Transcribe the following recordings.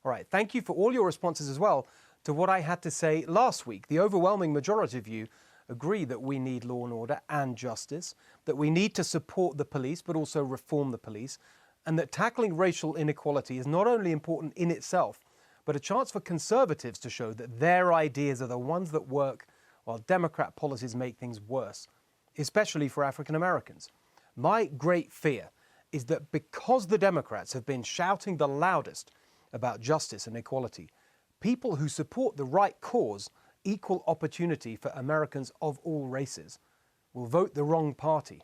All right, thank you for all your responses as well to what I had to say last week. The overwhelming majority of you agree that we need law and order and justice, that we need to support the police but also reform the police, and that tackling racial inequality is not only important in itself, but a chance for conservatives to show that their ideas are the ones that work while Democrat policies make things worse, especially for African Americans. My great fear is that because the Democrats have been shouting the loudest about justice and equality, people who support the right cause, equal opportunity for Americans of all races, will vote the wrong party.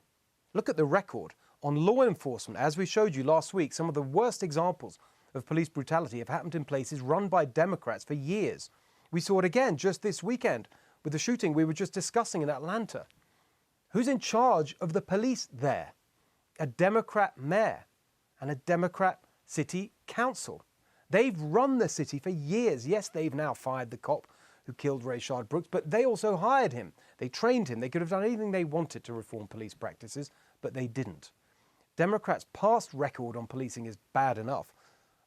Look at the record on law enforcement. As we showed you last week, some of the worst examples of police brutality have happened in places run by Democrats for years. We saw it again just this weekend with the shooting we were just discussing in Atlanta. Who's in charge of the police there? A Democrat mayor and a Democrat city council. They've run the city for years. Yes, they've now fired the cop who killed Rayshard Brooks, but they also hired him. They trained him. They could have done anything they wanted to reform police practices, but they didn't. Democrats' past record on policing is bad enough,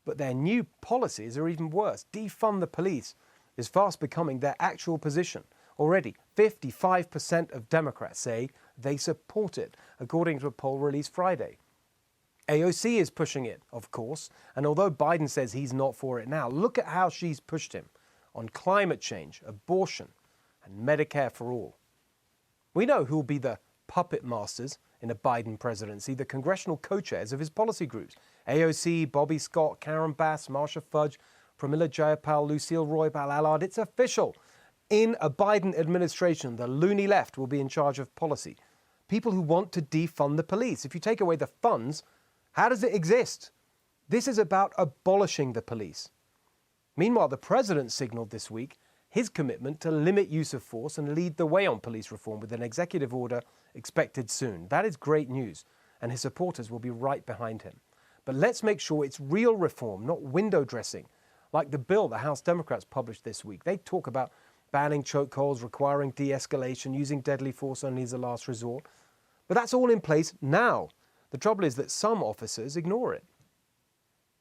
but their new policies are even worse. Defund the police is fast becoming their actual position. Already, 55% of Democrats say they support it, according to a poll released Friday. AOC is pushing it, of course, and although Biden says he's not for it now, look at how she's pushed him on climate change, abortion, and Medicare for all. We know who will be the puppet masters in a Biden presidency, the congressional co-chairs of his policy groups. AOC, Bobby Scott, Karen Bass, Marsha Fudge, Pramila Jayapal, Lucille Roy Bal-Allard. It's official. In a Biden administration, the loony left will be in charge of policy. People who want to defund the police. If you take away the funds, how does it exist? This is about abolishing the police. Meanwhile, the president signaled this week his commitment to limit use of force and lead the way on police reform with an executive order expected soon. That is great news, and his supporters will be right behind him. But let's make sure it's real reform, not window dressing, like the bill the House Democrats published this week. They talk about banning chokeholds, requiring de-escalation, using deadly force only as a last resort. But that's all in place now. The trouble is that some officers ignore it.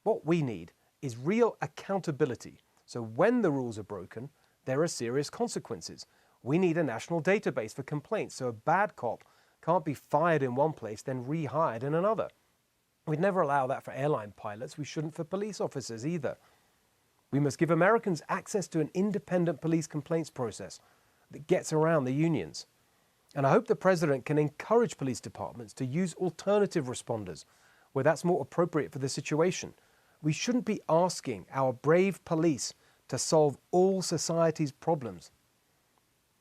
What we need is real accountability. So when the rules are broken, there are serious consequences. We need a national database for complaints so a bad cop can't be fired in one place, then rehired in another. We'd never allow that for airline pilots. We shouldn't for police officers either. We must give Americans access to an independent police complaints process that gets around the unions. And I hope the president can encourage police departments to use alternative responders where that's more appropriate for the situation. We shouldn't be asking our brave police to solve all society's problems.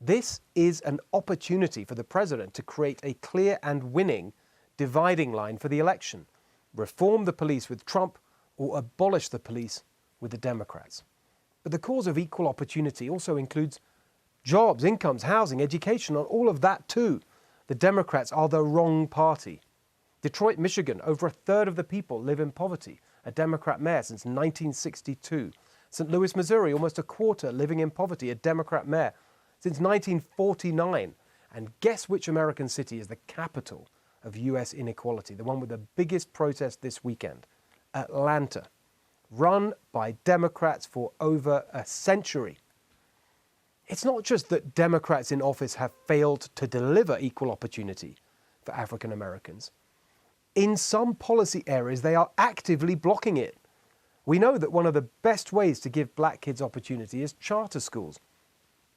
This is an opportunity for the president to create a clear and winning dividing line for the election. Reform the police with Trump or abolish the police with the Democrats. But the cause of equal opportunity also includes jobs, incomes, housing, education, and all of that too. The Democrats are the wrong party. Detroit, Michigan, over a third of the people live in poverty. A Democrat mayor since 1962. St. Louis, Missouri, almost a quarter living in poverty. A Democrat mayor since 1949. And guess which American city is the capital of U.S. inequality? The one with the biggest protest this weekend. Atlanta. Run by Democrats for over a century. It's not just that Democrats in office have failed to deliver equal opportunity for African Americans. In some policy areas, they are actively blocking it. We know that one of the best ways to give black kids opportunity is charter schools.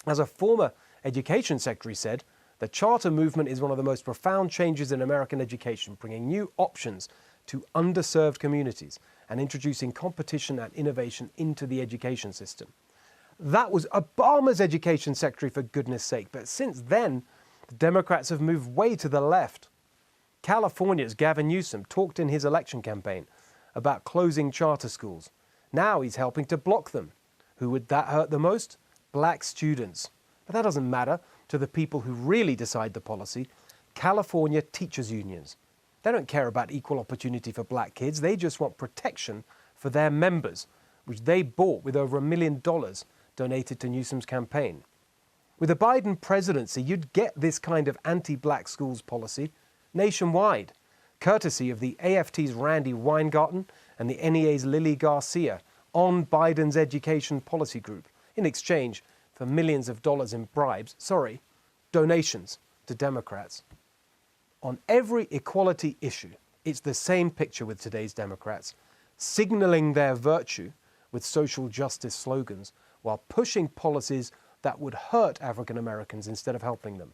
As a former education secretary said, the charter movement is one of the most profound changes in American education, bringing new options to underserved communities and introducing competition and innovation into the education system. That was Obama's education secretary, for goodness sake. But since then, the Democrats have moved way to the left. California's Gavin Newsom talked in his election campaign about closing charter schools. Now he's helping to block them. Who would that hurt the most? Black students. But that doesn't matter to the people who really decide the policy. California teachers' unions. They don't care about equal opportunity for black kids. They just want protection for their members, which they bought with over $1 million donated to Newsom's campaign. With a Biden presidency, you'd get this kind of anti-black schools policy nationwide, courtesy of the AFT's Randy Weingarten and the NEA's Lily Garcia, on Biden's education policy group in exchange for millions of dollars in donations to Democrats. On every equality issue, it's the same picture with today's Democrats, signaling their virtue with social justice slogans while pushing policies that would hurt African Americans instead of helping them.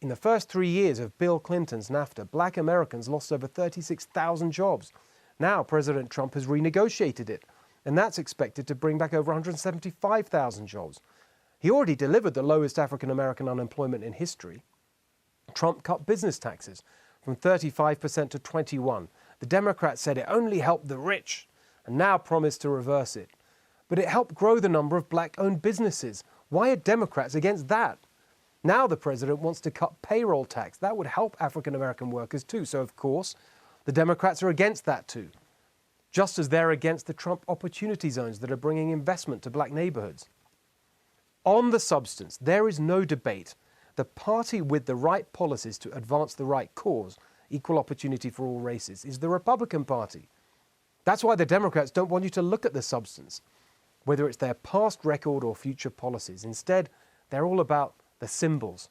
In the first 3 years of Bill Clinton's NAFTA, black Americans lost over 36,000 jobs. Now President Trump has renegotiated it, and that's expected to bring back over 175,000 jobs. He already delivered the lowest African American unemployment in history. Trump cut business taxes from 35% to 21%. The Democrats said it only helped the rich and now promised to reverse it. But it helped grow the number of black-owned businesses. Why are Democrats against that? Now the president wants to cut payroll tax. That would help African American workers too. So, of course, the Democrats are against that too. Just as they're against the Trump opportunity zones that are bringing investment to black neighborhoods. On the substance, there is no debate. The party with the right policies to advance the right cause, equal opportunity for all races, is the Republican Party. That's why the Democrats don't want you to look at the substance, whether it's their past record or future policies. Instead, they're all about the symbols.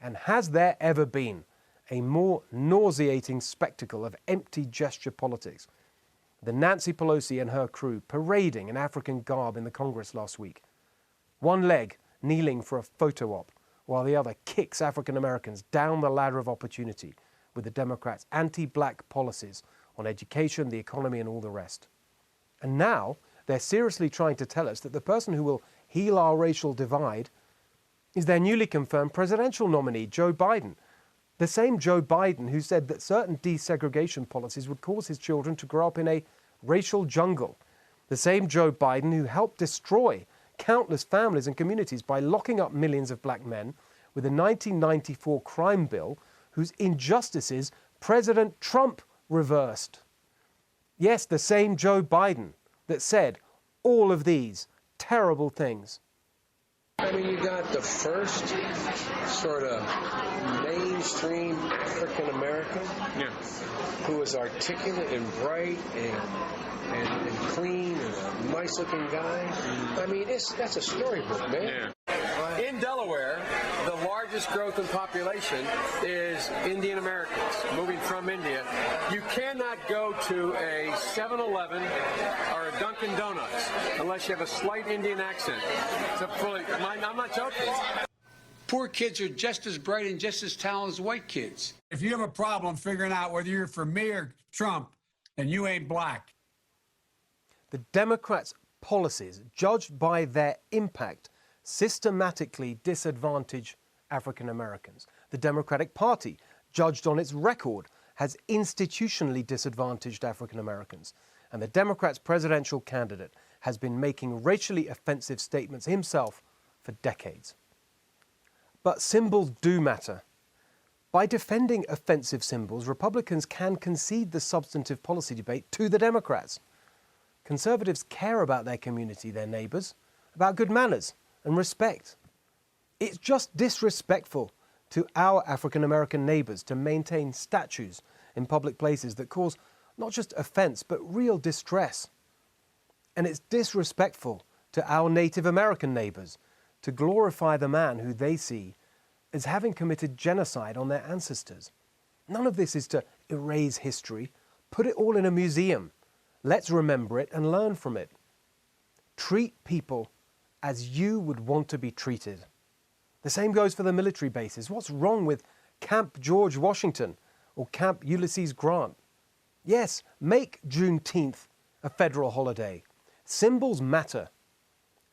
And has there ever been a more nauseating spectacle of empty gesture politics than Nancy Pelosi and her crew parading in African garb in the Congress last week? One leg kneeling for a photo op, while the other kicks African Americans down the ladder of opportunity with the Democrats' anti-black policies on education, the economy, and all the rest. And now they're seriously trying to tell us that the person who will heal our racial divide is their newly confirmed presidential nominee, Joe Biden. The same Joe Biden who said that certain desegregation policies would cause his children to grow up in a racial jungle. The same Joe Biden who helped destroy countless families and communities by locking up millions of black men with a 1994 crime bill whose injustices President Trump reversed. Yes, the same Joe Biden that said all of these terrible things. I mean, you got the first sort of mainstream African American who is articulate and bright and clean and a nice-looking guy. I mean, that's a storybook, man. In Delaware, the largest growth in population is Indian Americans moving from India. You cannot go to a 7-Eleven or a Dunkin' Donuts unless you have a slight Indian accent. I'm not joking. Poor kids are just as bright and just as talented as white kids. If you have a problem figuring out whether you're for me or Trump, then you ain't black. The Democrats' policies, judged by their impact, systematically disadvantage African Americans. The Democratic Party, judged on its record, has institutionally disadvantaged African Americans. And the Democrats' presidential candidate has been making racially offensive statements himself for decades. But symbols do matter. By defending offensive symbols, Republicans can concede the substantive policy debate to the Democrats. Conservatives care about their community, their neighbors, about good manners and respect. It's just disrespectful to our African American neighbors to maintain statues in public places that cause not just offense but real distress. And it's disrespectful to our Native American neighbors to glorify the man who they see as having committed genocide on their ancestors. None of this is to erase history. Put it all in a museum. Let's remember it and learn from it. Treat people as you would want to be treated. The same goes for the military bases. What's wrong with Camp George Washington or Camp Ulysses Grant? Yes, make Juneteenth a federal holiday. Symbols matter,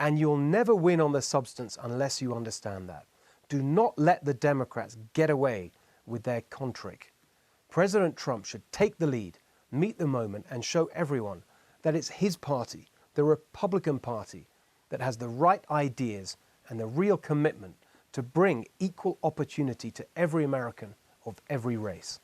and you'll never win on the substance unless you understand that. Do not let the Democrats get away with their con trick. President Trump should take the lead, meet the moment, and show everyone that it's his party, the Republican Party, that has the right ideas and the real commitment to bring equal opportunity to every American of every race.